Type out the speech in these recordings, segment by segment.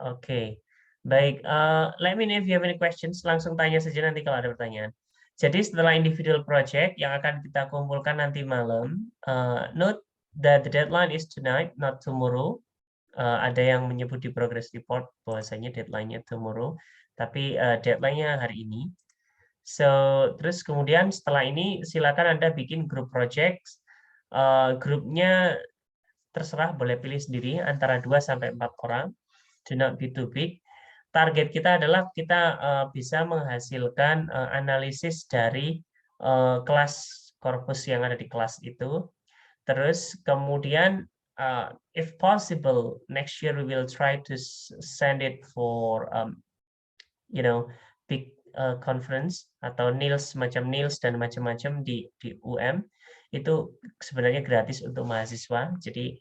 Oke, baik. Let me know if you have any questions. Langsung tanya saja nanti kalau ada pertanyaan. Jadi setelah individual project yang akan kita kumpulkan nanti malam, note that the deadline is tonight, not tomorrow. Ada yang menyebut di progress report bahwasanya deadline-nya tomorrow, tapi deadline-nya hari ini. So, terus kemudian setelah ini silakan Anda bikin grup project. Grupnya terserah, boleh pilih sendiri antara 2 sampai 4 orang. Do not be too big. Target kita adalah kita bisa menghasilkan analisis dari kelas korpus yang ada di kelas itu. Terus kemudian if possible next year we will try to send it for you know big conference atau NILS, semacam NILS dan macam-macam di UM. Itu sebenarnya gratis untuk mahasiswa. Jadi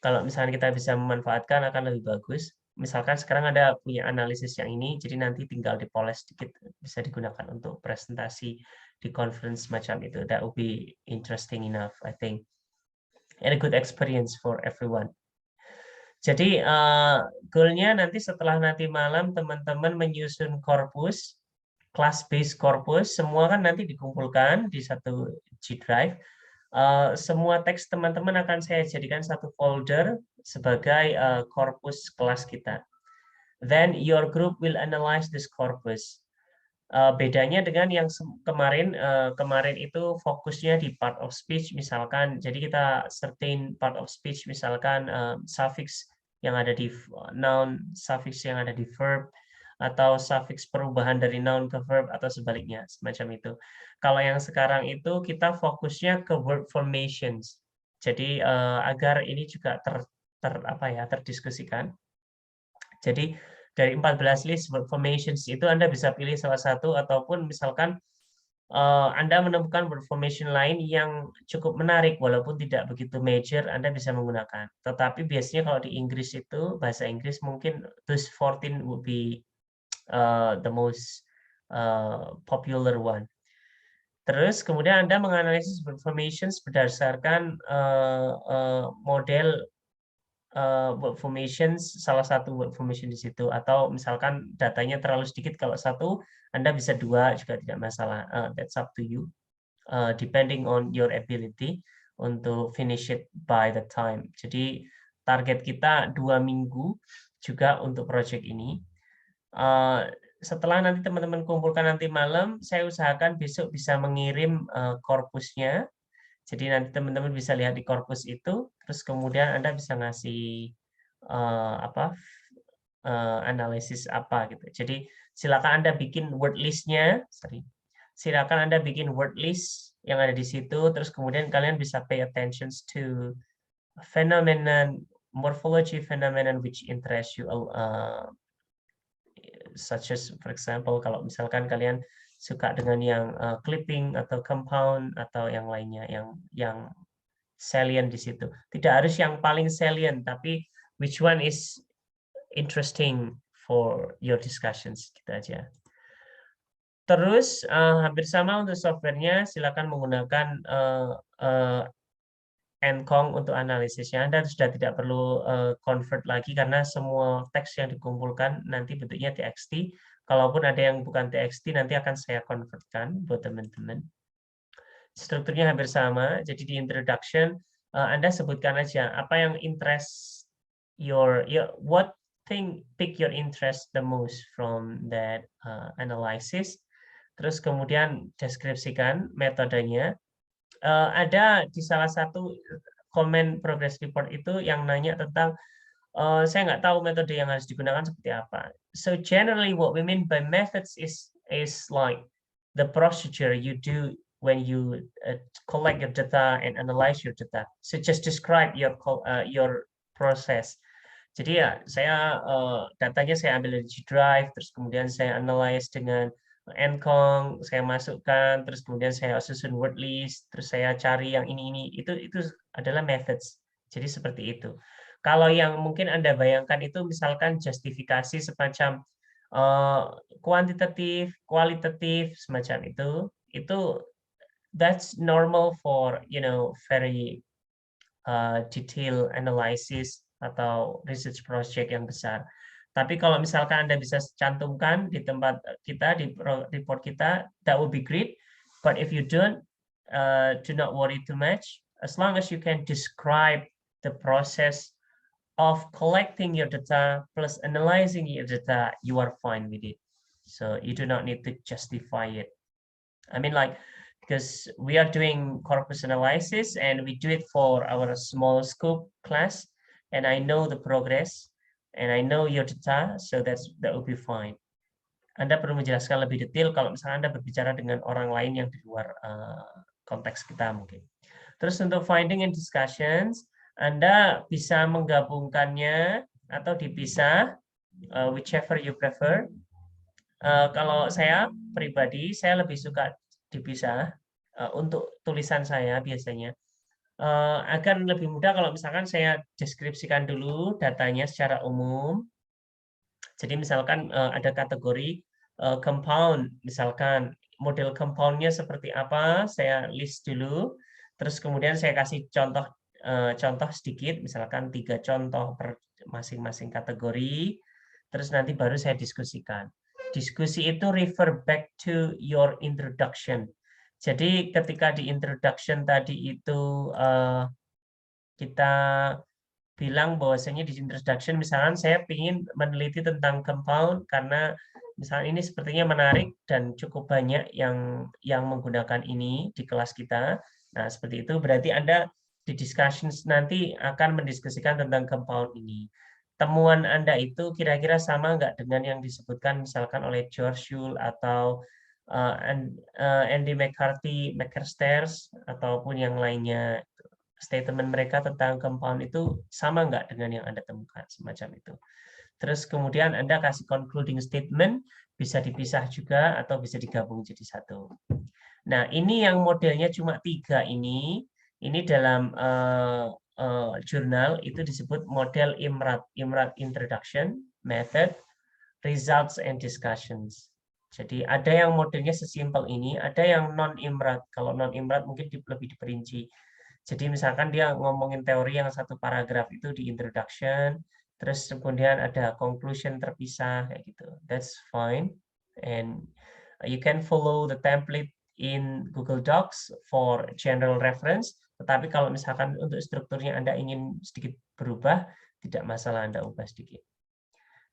kalau misalnya kita bisa memanfaatkan akan lebih bagus. Misalkan sekarang ada punya analisis yang ini, jadi nanti tinggal dipoles sedikit, bisa digunakan untuk presentasi di conference macam itu. That would be interesting enough, I think, and a good experience for everyone. Jadi goal-nya nanti setelah nanti malam teman-teman menyusun korpus, class-based korpus, semua kan nanti dikumpulkan di satu G Drive. Semua teks teman-teman akan saya jadikan satu folder sebagai korpus kelas kita. Then your group will analyze this corpus. Bedanya dengan yang kemarin itu fokusnya di part of speech misalkan, jadi kita certain part of speech misalkan suffix yang ada di noun, suffix yang ada di verb, atau suffix perubahan dari noun ke verb atau sebaliknya semacam itu. Kalau yang sekarang itu kita fokusnya ke word formations. Jadi agar ini juga terdiskusikan. Jadi dari 14 list word formations itu Anda bisa pilih salah satu, ataupun misalkan Anda menemukan word formation lain yang cukup menarik walaupun tidak begitu major, Anda bisa menggunakan. Tetapi biasanya kalau di Inggris itu bahasa Inggris mungkin those 14 would be the most popular one. Terus kemudian Anda menganalisis word formations berdasarkan model word formations, salah satu word formation di situ, atau misalkan datanya terlalu sedikit, kalau satu Anda bisa 2 juga tidak masalah. That's up to you, depending on your ability untuk finish it by the time. Jadi target kita 2 minggu juga untuk project ini. Setelah nanti teman-teman kumpulkan nanti malam, saya usahakan besok bisa mengirim korpusnya. Jadi nanti teman-teman bisa lihat di korpus itu, terus kemudian Anda bisa ngasih analisis apa gitu. Jadi silakan Anda bikin word list-nya, silakan Anda bikin word list yang ada di situ, terus kemudian kalian bisa pay attention to phenomenon, morphology phenomenon which interest you, such as for example kalau misalkan kalian suka dengan yang clipping atau compound atau yang lainnya yang salient di situ. Tidak harus yang paling salient, tapi which one is interesting for your discussions, gitu aja. Terus hampir sama untuk softwarenya, silakan menggunakan Encong untuk analisisnya. Anda sudah tidak perlu convert lagi karena semua teks yang dikumpulkan nanti bentuknya TXT. Kalaupun ada yang bukan TXT, nanti akan saya convertkan buat teman-teman. Strukturnya hampir sama. Jadi di introduction Anda sebutkan aja apa yang interest what thing pick your interest the most from that analysis. Terus kemudian deskripsikan metodenya. Ada di salah satu komen progress report itu yang nanya tentang saya nggak tahu metode yang harus digunakan seperti apa. So generally what we mean by methods is like the procedure you do when you collect your data and analyze your data. So just describe your process. Jadi ya saya datanya saya ambil dari G Drive, terus kemudian saya analyze dengan Encong, saya masukkan, terus kemudian saya susun word list, terus saya cari yang ini itu adalah methods. Jadi seperti itu. Kalau yang mungkin Anda bayangkan itu misalkan justifikasi semacam kuantitatif, kualitatif semacam itu that's normal for very detail analysis atau research project yang besar. Tapi kalau misalkan Anda bisa cantumkan di tempat kita, di report kita, that would be great. But if you don't, do not worry too much. As long as you can describe the process of collecting your data plus analyzing your data, you are fine with it. So you do not need to justify it. I mean, like, because we are doing corpus analysis and we do it for our small scope class, and I know the progress and I know your data, so that will be fine. Anda perlu menjelaskan lebih detail kalau misalnya Anda berbicara dengan orang lain yang di luar konteks kita mungkin. Terus untuk finding and discussions, Anda bisa menggabungkannya atau dipisah, whichever you prefer. Kalau saya pribadi, saya lebih suka dipisah untuk tulisan saya biasanya. Akan lebih mudah kalau misalkan saya deskripsikan dulu datanya secara umum. Jadi misalkan ada kategori compound, misalkan model compoundnya seperti apa, saya list dulu. Terus kemudian saya kasih contoh sedikit, misalkan 3 contoh per masing-masing kategori. Terus nanti baru saya diskusikan. Diskusi itu refer back to your introduction. Jadi ketika di introduction tadi itu kita bilang bahwasanya di introduction misalkan saya ingin meneliti tentang compound karena misalnya ini sepertinya menarik dan cukup banyak yang menggunakan ini di kelas kita. Nah, seperti itu berarti Anda di discussions nanti akan mendiskusikan tentang compound ini. Temuan Anda itu kira-kira sama nggak dengan yang disebutkan misalkan oleh George Yule atau Andy McCarthy, McCarstairs, ataupun yang lainnya. Statement mereka tentang compound itu sama nggak dengan yang Anda temukan, semacam itu. Terus kemudian Anda kasih concluding statement, bisa dipisah juga atau bisa digabung jadi satu. Nah, ini yang modelnya cuma 3 ini dalam jurnal itu disebut model IMRAT, IMRAT Introduction, Method, Results, and Discussions. Jadi ada yang modelnya sesimpel ini, ada yang non-IMRAT. Kalau non-IMRAT mungkin lebih diperinci. Jadi misalkan dia ngomongin teori yang satu paragraf itu di introduction, terus kemudian ada conclusion terpisah kayak gitu. That's fine. And you can follow the template in Google Docs for general reference. Tetapi kalau misalkan untuk strukturnya Anda ingin sedikit berubah, tidak masalah Anda ubah sedikit.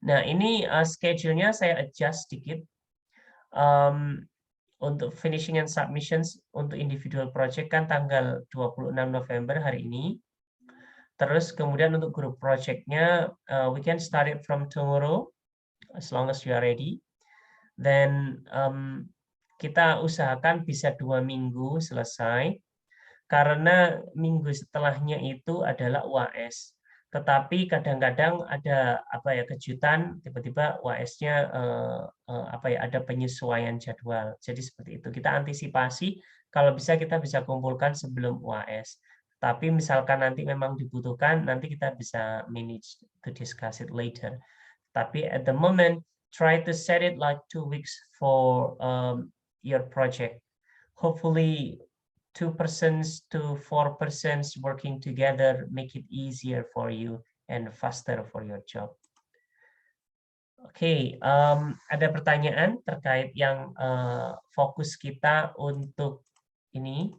Nah, ini schedule-nya saya adjust sedikit. Untuk finishing and submissions untuk individual project kan tanggal 26 November hari ini. Terus kemudian untuk group project-nya, we can start it from tomorrow, as long as you are ready. Then kita usahakan bisa 2 minggu selesai, karena minggu setelahnya itu adalah UAS. Tetapi kadang-kadang ada kejutan, tiba-tiba UAS-nya ada penyesuaian jadwal. Jadi seperti itu. Kita antisipasi kalau bisa kita bisa kumpulkan sebelum UAS. Tapi misalkan nanti memang dibutuhkan, nanti kita bisa manage to discuss it later. Tapi at the moment, try to set it like 2 weeks for your project. Hopefully 2% to 4% working together make it easier for you and faster for your job. Oke, ada pertanyaan terkait yang fokus kita untuk ini,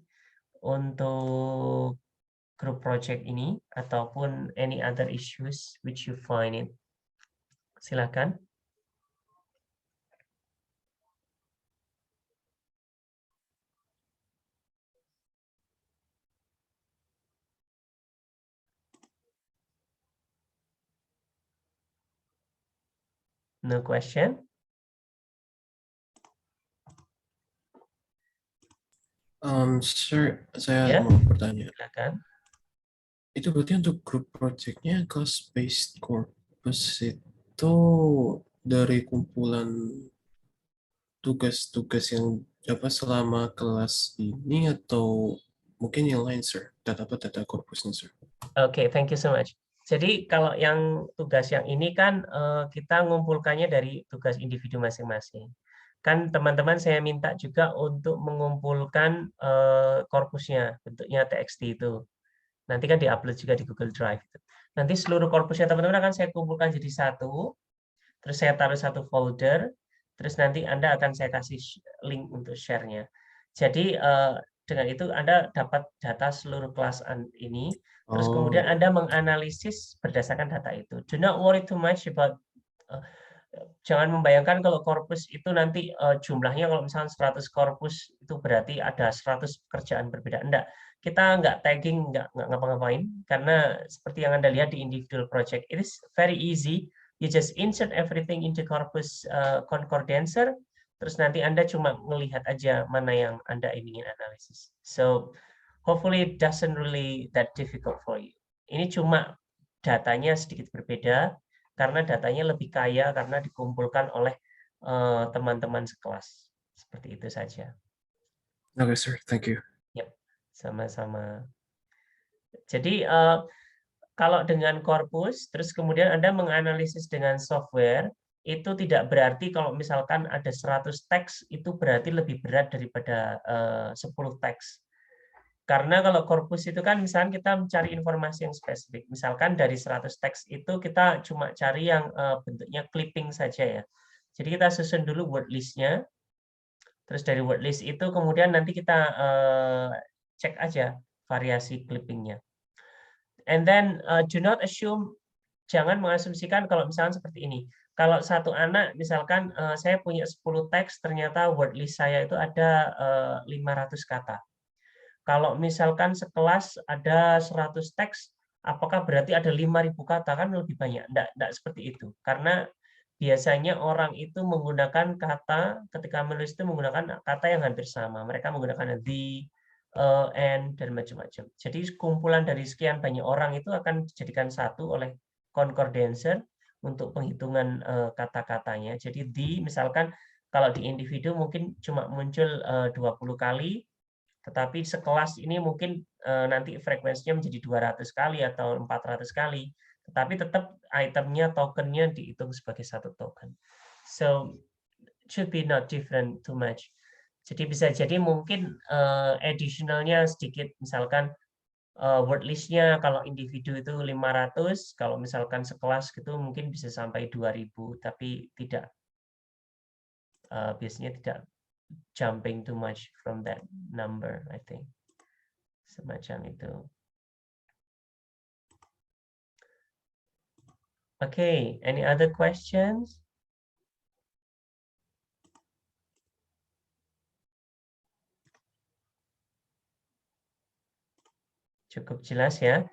untuk group project ini, ataupun any other issues which you find it. Silakan. No question? Sir, saya Ya, mau bertanya. silakan. Itu berarti untuk grup project-nya class-based corpus itu dari kumpulan tugas-tugas yang selama kelas ini atau mungkin yang lain, sir? Data corpusnya, sir? Oke, thank you so much. Jadi kalau yang tugas yang ini kan kita ngumpulkannya dari tugas individu masing-masing. Kan teman-teman saya minta juga untuk mengumpulkan korpusnya, bentuknya TXT itu. Nanti kan diupload juga di Google Drive. Nanti seluruh korpusnya teman-teman akan saya kumpulkan jadi satu. terus saya taruh satu folder, terus nanti Anda akan saya kasih link untuk share-nya. Jadi dengan itu Anda dapat data seluruh kelas ini, terus kemudian Oh, Anda menganalisis berdasarkan data itu. Do not worry too much about jangan membayangkan kalau korpus itu nanti jumlahnya kalau misalnya 100 korpus itu berarti ada 100 pekerjaan berbeda. Enggak, kita nggak tagging, nggak ngapa-ngapain, karena seperti yang Anda lihat di individual project, it is very easy. You just insert everything into corpus concordancer, terus nanti Anda cuma melihat aja mana yang Anda ingin analisis. So, hopefully it doesn't really that difficult for you. Ini cuma datanya sedikit berbeda, karena datanya lebih kaya karena dikumpulkan oleh teman-teman sekelas. Seperti itu saja. okay, sir. Thank you. Yep, sama-sama. Jadi kalau dengan korpus, terus kemudian Anda menganalisis dengan software, itu tidak berarti kalau misalkan ada 100 teks, itu berarti lebih berat daripada 10 teks. Karena kalau korpus itu kan misalkan kita mencari informasi yang spesifik. Misalkan dari 100 teks itu kita cuma cari yang bentuknya clipping saja ya. Jadi kita susun dulu word list-nya. Terus dari word list itu kemudian nanti kita cek aja variasi clipping-nya. And then do not assume, jangan mengasumsikan kalau misalkan seperti ini. Kalau satu anak misalkan saya punya 10 teks, ternyata word list saya itu ada 500 kata. Kalau misalkan sekelas ada 100 teks, apakah berarti ada 5.000 kata? Kan lebih banyak. Enggak seperti itu. Karena biasanya orang itu menggunakan kata, ketika menulis itu menggunakan kata yang hampir sama. Mereka menggunakan the, and, dan macam-macam. Jadi kumpulan dari sekian banyak orang itu akan dijadikan satu oleh concordancer untuk penghitungan kata-katanya. Jadi the, misalkan kalau di individu mungkin cuma muncul 20 kali, tetapi sekelas ini mungkin nanti frekuensinya menjadi 200 kali atau 400 kali. Tetapi tetap itemnya, tokennya dihitung sebagai satu token. So, should be not different too much. Jadi bisa jadi mungkin additionalnya sedikit, misalkan word list-nya kalau individu itu 500, kalau misalkan sekelas gitu mungkin bisa sampai 2000, tapi tidak, biasanya tidak jumping too much from that number, I think. Semacam itu. Okay, any other questions? Cukup jelas ya.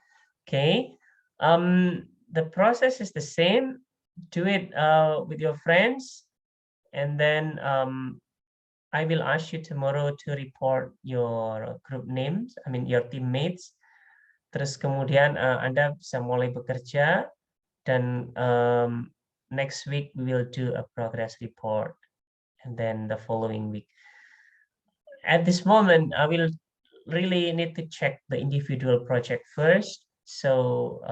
Okay, the process is the same. Do it with your friends, and then I will ask you tomorrow to report your group names, I mean your teammates. Terus kemudian Anda bisa mulai bekerja, dan next week we will do a progress report, and then the following week. At this moment, I will really need to check the individual project first, so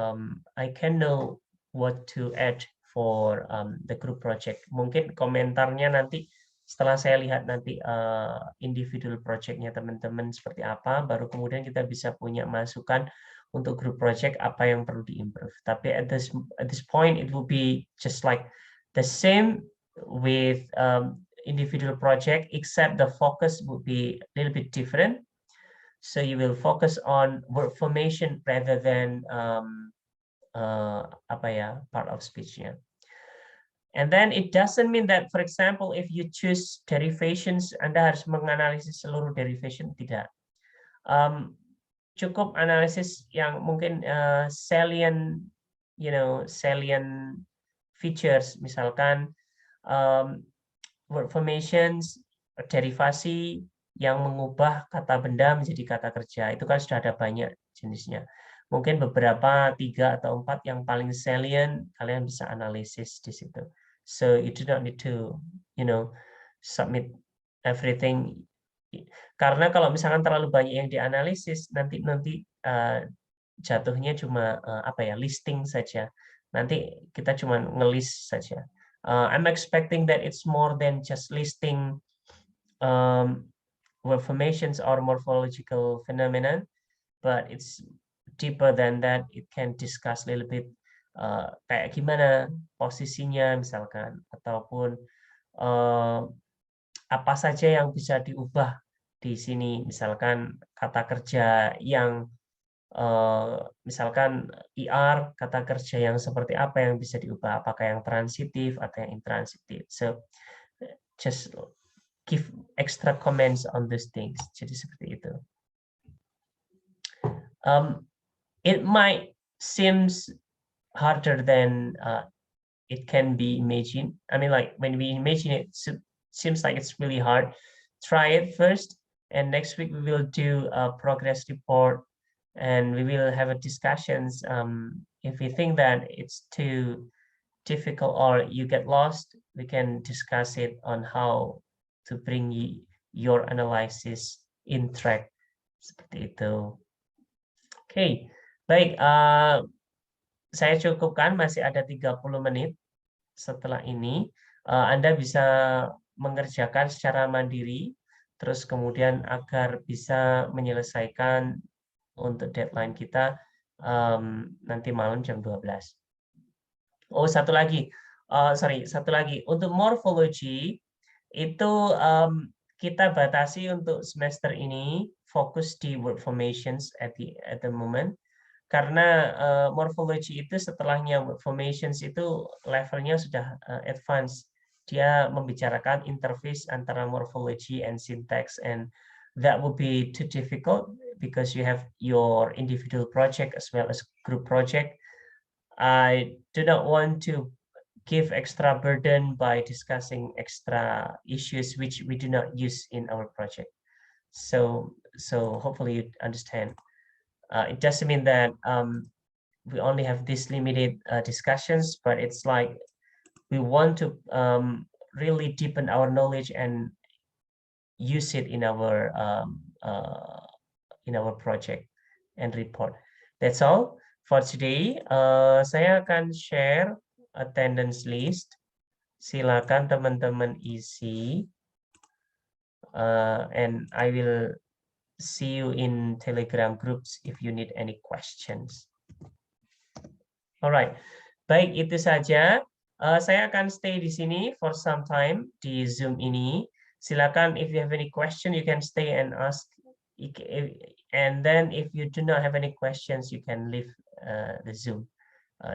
I can know what to add for the group project. Mungkin komentarnya nanti setelah saya lihat nanti individual projectnya teman-teman seperti apa, baru kemudian kita bisa punya masukan untuk group project apa yang perlu diimprove. Tapi at this point it will be just like the same with individual project, except the focus would be a little bit different. So you will focus on word formation rather than part of speech-nya. And then it doesn't mean that, for example, if you choose derivations, Anda harus menganalisis seluruh derivation, tidak. Cukup analisis yang mungkin salient, salient features, misalkan word formations, derivasi yang mengubah kata benda menjadi kata kerja. Itu kan sudah ada banyak jenisnya. Mungkin beberapa 3 atau 4 yang paling salient kalian bisa analisis di situ. So you do not need to, submit everything. Karena kalau misalkan terlalu banyak yang dianalisis, nanti jatuhnya cuma listing saja. Nanti kita cuma ngelist saja. I'm expecting that it's more than just listing word formations or morphological phenomenon, but it's deeper than that. It can discuss a little bit kayak gimana posisinya misalkan, ataupun apa saja yang bisa diubah di sini, misalkan kata kerja yang misalkan ER, kata kerja yang seperti apa yang bisa diubah, apakah yang transitif atau yang intransitif. So just give extra comments on these things. Jadi seperti itu. It might seems harder than it can be imagined. I mean, like when we imagine it, seems like it's really hard. Try it first, and next week we will do a progress report, and we will have a discussions. If we think that it's too difficult or you get lost, we can discuss it on how to bring your analysis in track. Seperti itu. Oke, baik. Saya cukupkan, masih ada 30 menit. Setelah ini, Anda bisa mengerjakan secara mandiri, terus kemudian agar bisa menyelesaikan untuk deadline kita nanti malam jam 12. Oh, satu lagi. Satu lagi. Untuk morphology, itu kita batasi untuk semester ini, fokus di word formations at the moment. Karena morphology itu setelahnya word formations itu levelnya sudah advance. Dia membicarakan interface antara morphology and syntax, and that would be too difficult because you have your individual project as well as group project. I do not want to give extra burden by discussing extra issues which we do not use in our project. So hopefully you understand. It doesn't mean that we only have these limited discussions, but it's like we want to really deepen our knowledge and use it in our project and report. That's all for today. Saya akan share attendance list. Silakan teman-teman isi, and I will see you in Telegram groups if you need any questions. Alright, baik, itu saja. Saya akan stay di sini for some time di Zoom ini. Silakan, if you have any question, you can stay and ask. And then if you do not have any questions, you can leave the Zoom.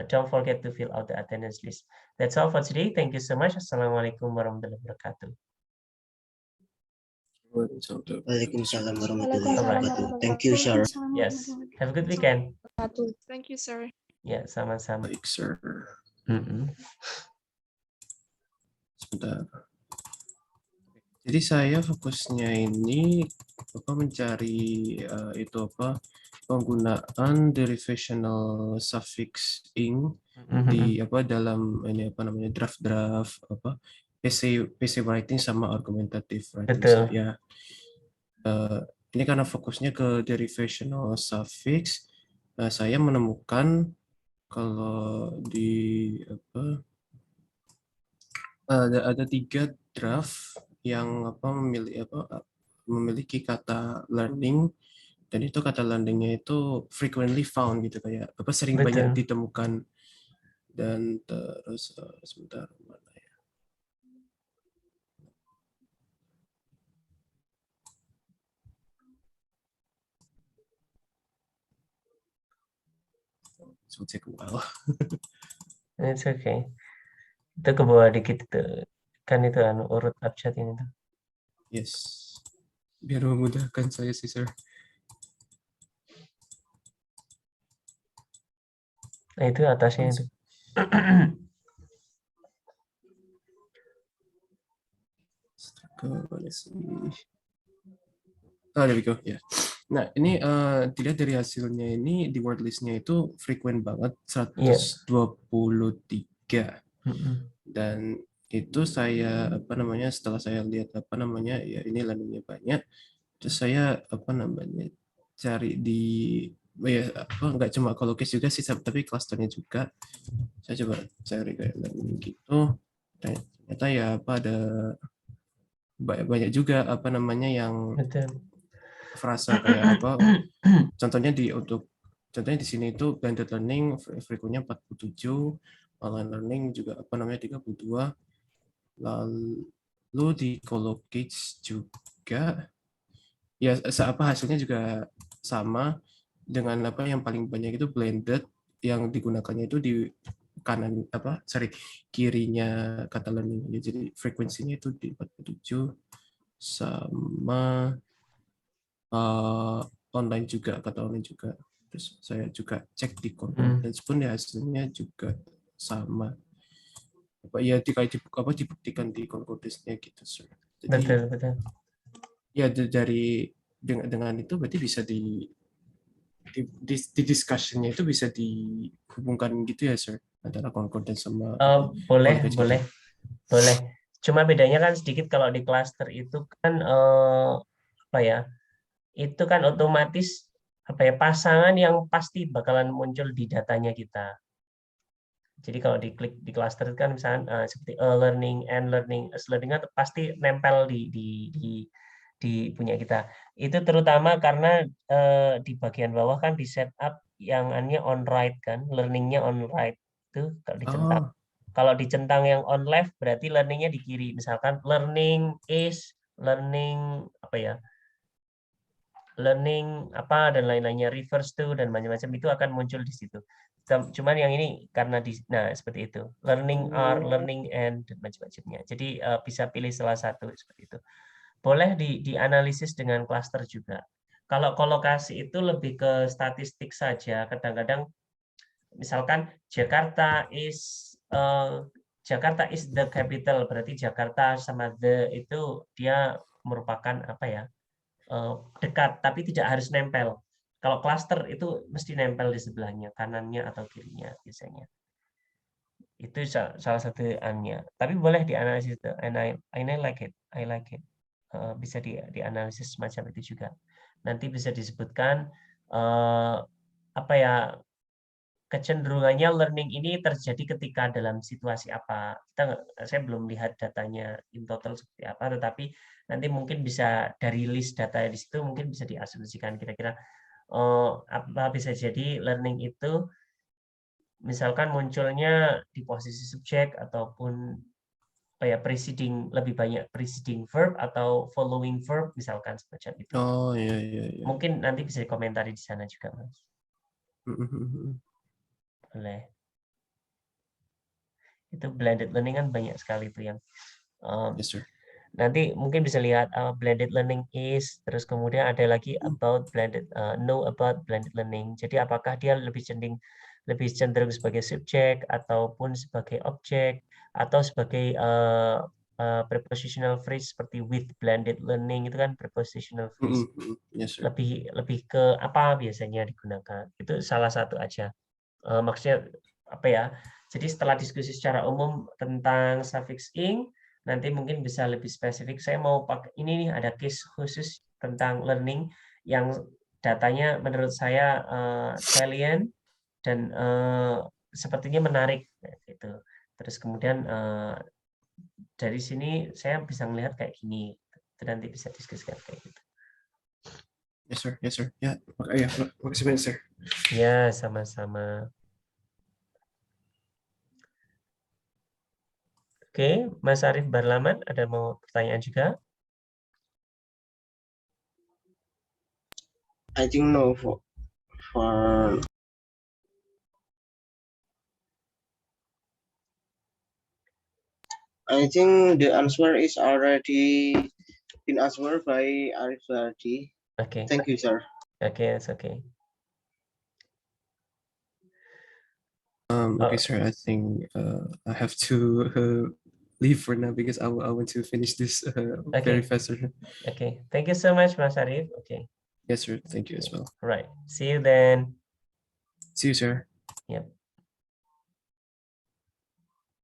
Don't forget to fill out the attendance list. That's all for today. Thank you so much. Assalamualaikum warahmatullahi wabarakatuh. Waalaikumsalam warahmatullahi wabarakatuh. Thank you, sir. Yes. Have a good weekend. Thank you, sir. Ya, sama-sama. Baik, sir. Sebentar. Jadi saya fokusnya ini mencari penggunaan derivational suffix ing di dalam draft-draft PC writing sama argumentative writing. Betul. Saya ini karena fokusnya ke derivational suffix, saya menemukan kalau di ada 3 draft yang memiliki kata learning, dan itu kata learningnya itu frequently found gitu, kayak sering banyak ditemukan. Dan terus sebentar, mana ya? It will take a while. It's okay. Itu ke bawah dikit itu. Kan itu urut abjad ini tuh. Yes. Biar memudahkan saya sih, sir. Nah, itu atasnya itu. Oh, there we go. Ya. Yeah. Nah, ini dilihat dari hasilnya ini di word list-nya itu frequent banget, 123. Dan itu saya setelah saya lihat ya ini learning-nya banyak, terus saya cari di nggak cuma kolokis juga sih, tapi clusternya juga. Saya coba cari kayak learning gitu, dan ternyata ya ada banyak juga yang Betul. frasa kayak contohnya untuk contohnya di sini itu blended learning frequentnya 47, online learning juga 32, lalu di collocates juga ya hasilnya juga sama dengan yang paling banyak itu blended, yang digunakannya itu di kanan kirinya kata learning. Jadi frekuensinya itu di 47 sama online juga, kata online juga. Terus saya juga cek di concordance pun ya hasilnya juga sama. Ya dibuktikan di concordance-nya gitu, sir. Jadi Betul. ya dari dengan itu berarti bisa di discussion-nya itu bisa dihubungkan gitu ya, sir, antara concordance sama Boleh. Cuma bedanya kan sedikit kalau di cluster itu kan itu kan otomatis pasangan yang pasti bakalan muncul di datanya kita. Jadi kalau diklik di cluster itu kan misalnya seperti learning and learning, learning itu pasti nempel di punya kita. Itu terutama karena di bagian bawah kan di setup yang on right kan, learningnya on right itu kalau dicentang. Kalau dicentang yang on left berarti learningnya di kiri. Misalkan learning is learning learning dan lain-lainnya, reverse to dan macam-macam itu akan muncul di situ. Cuman yang ini karena seperti itu, learning are, learning and dan macam-macamnya. Jadi bisa pilih salah satu seperti itu. Boleh dianalisis dengan cluster juga. Kalau kolokasi itu lebih ke statistik saja. Kadang-kadang misalkan Jakarta is the capital, berarti Jakarta sama the itu dia merupakan dekat, tapi tidak harus nempel. Kalau cluster itu mesti nempel di sebelahnya, kanannya atau kirinya biasanya. Itu salah satu annya. Tapi boleh dianalisis, and I like it. Bisa dianalisis semacam itu juga. Nanti bisa disebutkan kecenderungannya learning ini terjadi ketika dalam situasi apa. Saya belum lihat datanya in total seperti apa, tetapi nanti mungkin bisa dari list data di situ mungkin bisa diasumsikan kira-kira apa bisa jadi learning itu misalkan munculnya di posisi subjek ataupun preceding, lebih banyak preceding verb atau following verb misalkan semacam itu. Iya. Mungkin nanti bisa dikomentari di sana juga, Mas. Boleh. Itu blended learning kan banyak sekali tuh yang yes, sir. nanti mungkin bisa lihat blended learning is, terus kemudian ada lagi about blended know about blended learning. Jadi apakah dia lebih cenderung sebagai subjek ataupun sebagai objek atau sebagai prepositional phrase seperti with blended learning itu kan prepositional phrase. Yes, sir. Lebih ke apa biasanya digunakan. Itu salah satu aja. Maksudnya jadi setelah diskusi secara umum tentang suffix ing, nanti mungkin bisa lebih spesifik. Saya mau pakai ini nih, ada case khusus tentang learning yang datanya menurut saya salient dan sepertinya menarik gitu. Terus kemudian dari sini saya bisa melihat kayak gini. Itu nanti bisa diskusikan kayak gitu. Yes, sir. Ya, makasih banyak, sir. Ya, sama-sama. Oke, Mas Arief Barlaman, ada mau pertanyaan juga? I think no for I think the answer is already been answered by Arif Vardi. Okay. Thank you, sir. Okay, that's okay. Okay, sir. I think I have to leave for now because I want to finish this very fast, sir. Okay. Thank you so much, Mas Arief. Okay. Yes, sir. Thank you as well. Right. See you then. See you, sir. Yep.